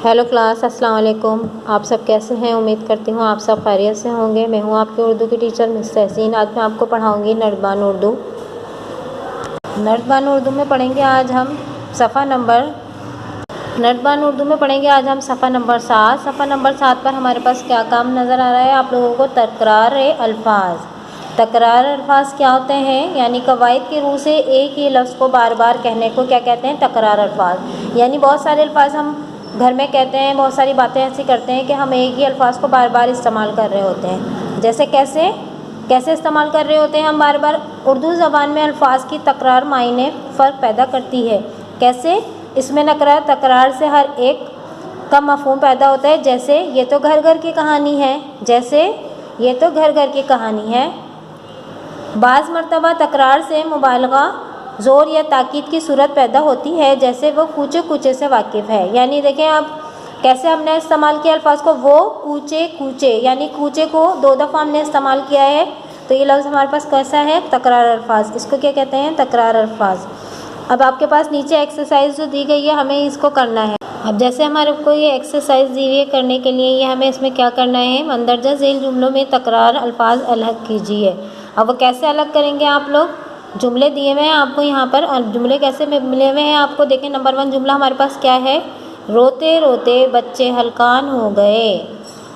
Hello class, अस्सलाम वालेकुम। आप सब कैसे हैं? उम्मीद करती हूँ आप सब खैरियत से होंगे। मैं हूँ आपके उर्दू की टीचर मिस तहसीन। आज मैं आपको पढ़ाऊँगी नर्दबान उर्दू। नर्दबान उर्दू में पढ़ेंगे आज हम सफ़ा नंबर सफ़ा नंबर 7। सफ़ा नंबर 7 पर हमारे पास क्या काम नज़र आ रहा है आप लोगों को? तकरार अल्फाज। तकरार अल्फाज क्या होते हैं? यानी कवायद की रूह से एक ही लफ्ज़ को बार बार कहने को क्या कहते हैं? तकरार अल्फाज। यानी बहुत सारे अल्फाज हम घर में कहते हैं, बहुत सारी बातें ऐसी करते हैं कि हम एक ही अल्फाज को बार बार इस्तेमाल कर रहे होते हैं। जैसे कैसे इस्तेमाल कर रहे होते हैं हम बार बार? उर्दू ज़बान में अल्फाज की तकरार मायने फ़र्क पैदा करती है। कैसे? इसमें तकरार से हर एक का मफ़हूम पैदा होता है। जैसे ये तो घर घर की कहानी है, बाज़ मरतबा तकरार से मुबालगा, ज़ोर या ताकीद की सूरत पैदा होती है। जैसे वो कूचे कूचे से वाकिफ़ है। यानी देखें आप कैसे हमने इस्तेमाल किया अल्फाज को, वो कूचे यानी कूचे को 2 दफ़ा हमने इस्तेमाल किया है। तो ये लफ्ज़ हमारे पास कैसा है? तकरार अल्फाज। इसको क्या कहते हैं? तकरार अल्फाज। अब आपके पास नीचे एक्सरसाइज जो दी गई है, हमें इसको करना है। अब जैसे हमारे को ये एक्सरसाइज दी हुई है करने के लिए, ये हमें इसमें क्या करना है? मंदरजा झेल जुमलों में तकरार अल्फाज अलग कीजिए। अब वो कैसे अलग करेंगे आप लोग? जुमले दिए हुए हैं आपको यहाँ पर। जुमले कैसे मिले हुए हैं आपको? देखें, नंबर 1 जुमला हमारे पास क्या है? रोते रोते बच्चे हलकान हो गए।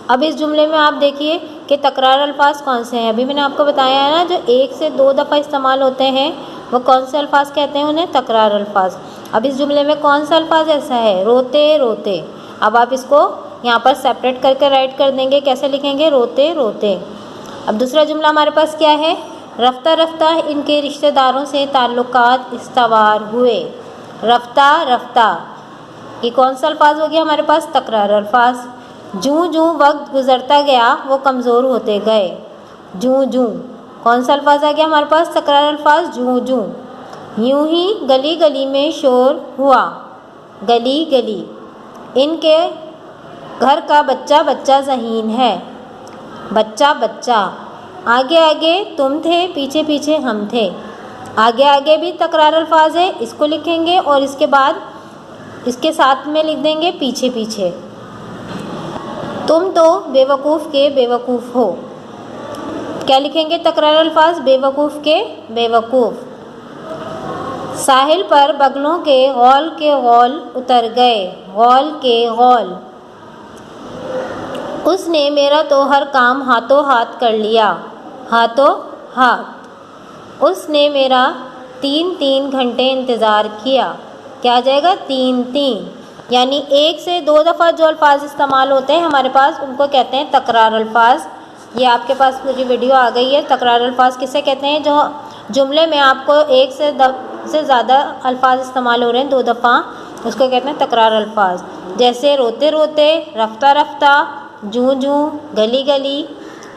अब इस जुमले में आप देखिए कि तकरार अल्फाज कौन से हैं। अभी मैंने आपको बताया है ना, जो 1 से 2 दफ़ा इस्तेमाल होते हैं वो कौन से अल्फाज कहते हैं? उन्हें तकरार अल्फाज। अब इस जुमले में कौन सा अल्फाज ऐसा है? रोते रोते। अब आप इसको यहाँ पर सेपरेट करके राइट कर देंगे। कैसे लिखेंगे? रोते रोते। अब दूसरा जुमला हमारे पास क्या है? रफ्ता रफ्ता इनके रिश्तेदारों से ताल्लुकात इस्तवार हुए। रफ्ता रफ्ता, ये कौन सा अल्फाज हो गया हमारे पास? तकरार अल्फाज। जूँ जूँ वक्त गुजरता गया वो कमज़ोर होते गए। जूँ जूँ, कौन सा अल्फाज आ गया हमारे पास? तकरार अल्फाज। जूँ जूँ। यूँ ही गली गली में शोर हुआ। गली गली, इनके घर का बच्चा बच्चा ज़हीन है। बच्चा बच्चा। आगे आगे तुम थे, पीछे पीछे हम थे। आगे आगे भी तकरार अल्फाज है, इसको लिखेंगे और इसके बाद इसके साथ में लिख देंगे पीछे पीछे। तुम तो बेवकूफ़ के बेवकूफ़ हो। क्या लिखेंगे? तकरार अल्फाज। बेवकूफ़ के बेवकूफ़। साहिल पर बगलों के गौल उतर गए। गौल के गौल। उसने मेरा तो हर काम हाथों हाथ कर लिया। हाथों हाथ। उसने मेरा 3 घंटे इंतज़ार किया। क्या आ जाएगा? 3। यानी 1 से 2 दफ़ा जो अल्फाज इस्तेमाल होते हैं हमारे पास, उनको कहते हैं तकरार अल्फाज। ये आपके पास पूरी वीडियो आ गई है। तकरार अल्फाज किसे कहते हैं? जो जुमले में आपको 1 से ज़्यादा अल्फाज इस्तेमाल हो रहे हैं 2 दफ़ा, उसको कहते हैं तकरार अल्फाज। जैसे रोते रोते, रफ्ता रफ्ता, जूँ जूँ, गली गली,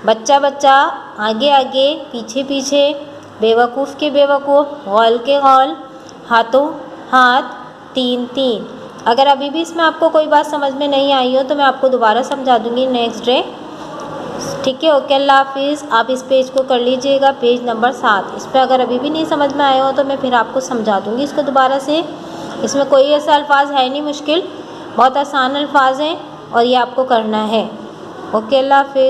बच्चा बच्चा, आगे आगे, पीछे पीछे, बेवकूफ़ के बेवकूफ़, गौल के गौल, हाथों हाथ, 3। अगर अभी भी इसमें आपको कोई बात समझ में नहीं आई हो तो मैं आपको दोबारा समझा दूँगी नेक्स्ट डे। ठीक है, ओके, अल्लाह हाफिज़। आप इस पेज को कर लीजिएगा, पेज नंबर 7। इस पर अगर अभी भी नहीं समझ में आया हो तो मैं फिर आपको समझा दूँगी इसको दोबारा से। इसमें कोई ऐसा अल्फाज है नहीं मुश्किल, बहुत आसान अल्फाज हैं और ये आपको करना है। ओके, अल्लाह हाफिज़।